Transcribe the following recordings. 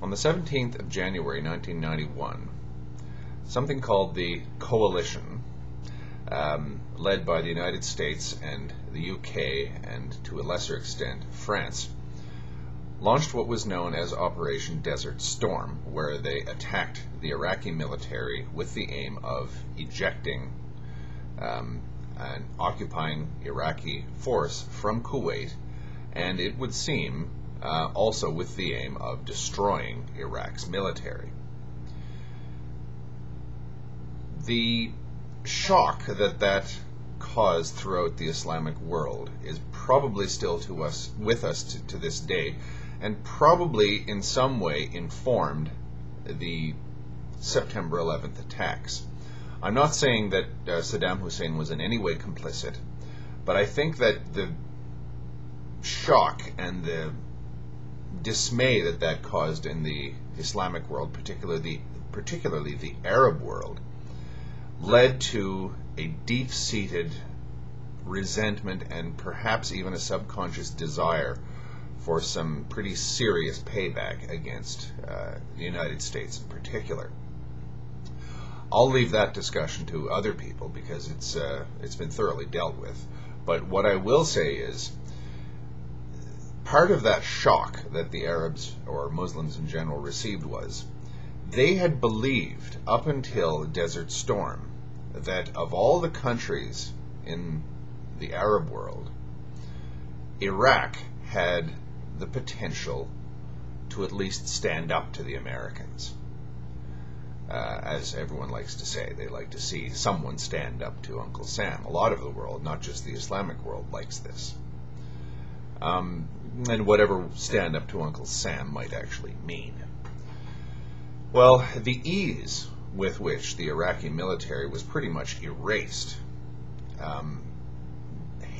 On the 17th of January 1991, something called the Coalition, led by the United States and the UK and, to a lesser extent, France, launched what was known as Operation Desert Storm, where they attacked the Iraqi military with the aim of ejecting an occupying Iraqi force from Kuwait, and it would seem also with the aim of destroying Iraq's military. The shock that caused throughout the Islamic world is probably still with us to this day, and probably in some way informed the September 11th attacks. I'm not saying that Saddam Hussein was in any way complicit, but I think that the shock and the dismay that caused in the Islamic world, particularly the Arab world, led to a deep-seated resentment and perhaps even a subconscious desire for some pretty serious payback against the United States in particular. I'll leave that discussion to other people because it's been thoroughly dealt with. But what I will say is, part of that shock that the Arabs, or Muslims in general, received was they had believed up until Desert Storm that of all the countries in the Arab world, Iraq had the potential to at least stand up to the Americans. As everyone likes to say, they like to see someone stand up to Uncle Sam. A lot of the world, not just the Islamic world, likes this. And whatever stand up to Uncle Sam might actually mean. Well, the ease with which the Iraqi military was pretty much erased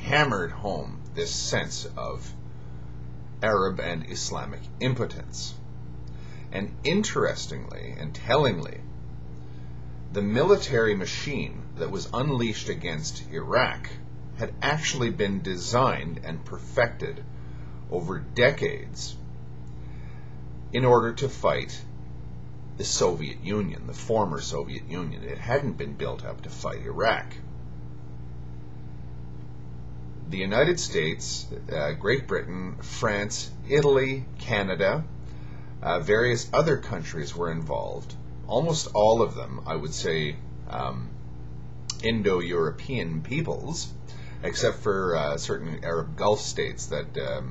hammered home this sense of Arab and Islamic impotence. And interestingly and tellingly, the military machine that was unleashed against Iraq had actually been designed and perfected over decades in order to fight the Soviet Union, the former Soviet Union. It hadn't been built up to fight Iraq. The United States, Great Britain, France, Italy, Canada, various other countries were involved. Almost all of them, I would say, Indo-European peoples, except for certain Arab Gulf states that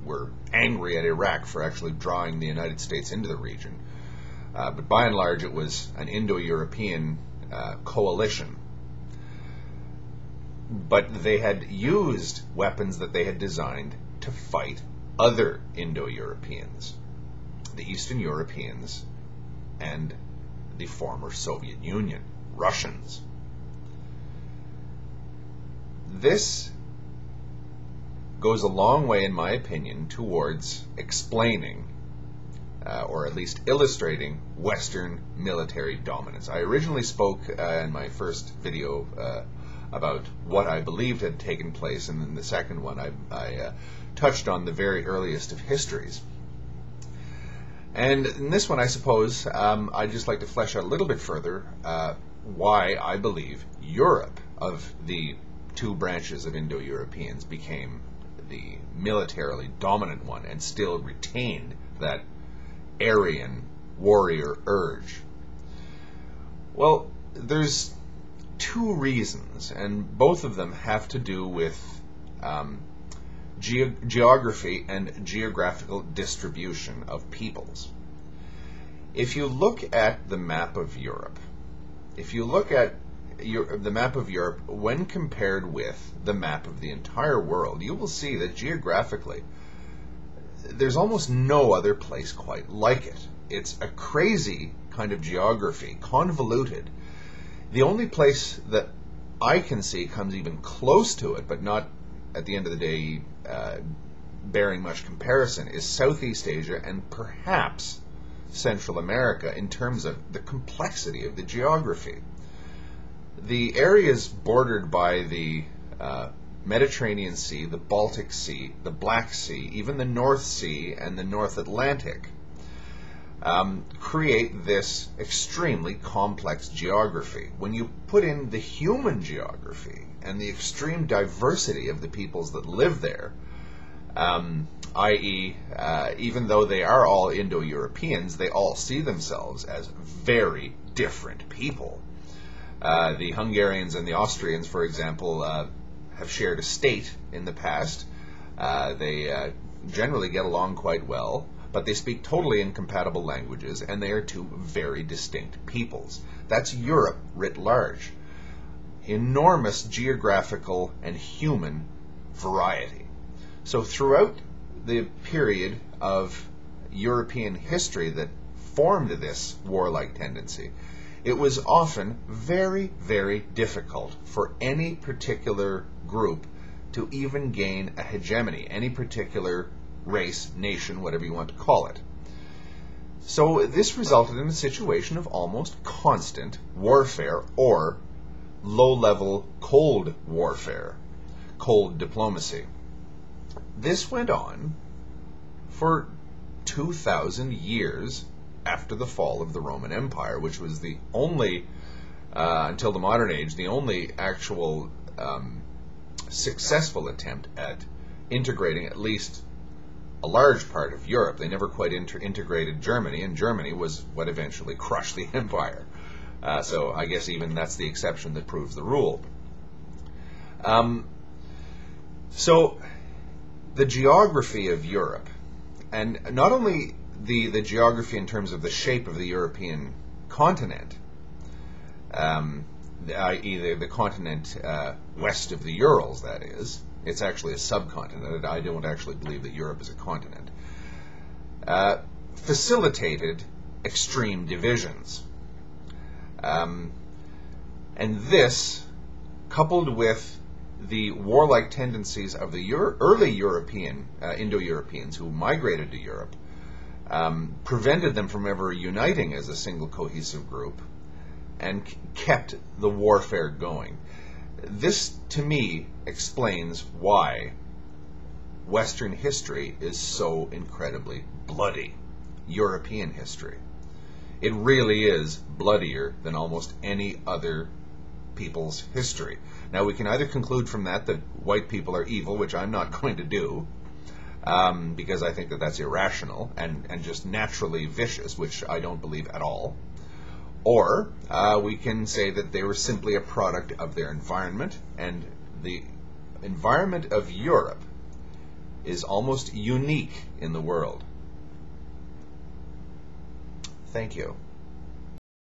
were angry at Iraq for actually drawing the United States into the region. But by and large, it was an Indo-European coalition. But they had used weapons that they had designed to fight other Indo-Europeans, the Eastern Europeans, and the former Soviet Union, Russians. This goes a long way, in my opinion, towards explaining, or at least illustrating, Western military dominance. I originally spoke in my first video about what I believed had taken place, and in the second one I touched on the very earliest of histories. And in this one, I suppose, I'd just like to flesh out a little bit further why I believe Europe, of the two branches of Indo-Europeans, became the militarily dominant one and still retained that Aryan warrior urge. Well, there's two reasons, and both of them have to do with geography and geographical distribution of peoples. If you look at the map of Europe, the map of Europe when compared with the map of the entire world, you will see that geographically there's almost no other place quite like it. It's a crazy kind of geography, convoluted. The only place that I can see comes even close to it, but not at the end of the day bearing much comparison, is Southeast Asia and perhaps Central America in terms of the complexity of the geography. The areas bordered by the Mediterranean Sea, the Baltic Sea, the Black Sea, even the North Sea and the North Atlantic create this extremely complex geography. When you put in the human geography and the extreme diversity of the peoples that live there, i.e., even though they are all Indo-Europeans, they all see themselves as very different people. The Hungarians and the Austrians, for example, have shared a state in the past. They generally get along quite well, but they speak totally incompatible languages, and they are two very distinct peoples. That's Europe writ large. Enormous geographical and human variety. So throughout the period of European history that formed this warlike tendency, it was often very, very difficult for any particular group to even gain a hegemony, any particular race, nation, whatever you want to call it. So this resulted in a situation of almost constant warfare, or low-level cold warfare, cold diplomacy. This went on for 2,000 years after the fall of the Roman Empire, which was the only, until the modern age, the only actual successful attempt at integrating at least a large part of Europe. They never quite integrated Germany, and Germany was what eventually crushed the empire. So I guess even that's the exception that proves the rule. So the geography of Europe, and not only the geography in terms of the shape of the European continent, i.e. the continent west of the Urals, that is. It's actually a subcontinent. I don't actually believe that Europe is a continent. Facilitated extreme divisions. And this, coupled with the warlike tendencies of the early European, Indo-Europeans who migrated to Europe, prevented them from ever uniting as a single cohesive group, and kept the warfare going. This, to me, explains why Western history is so incredibly bloody. European history. It really is bloodier than almost any other people's history. Now, we can either conclude from that white people are evil, which I'm not going to do, because I think that that's irrational and just naturally vicious, which I don't believe at all. Or we can say that they were simply a product of their environment, and the environment of Europe is almost unique in the world. Thank you.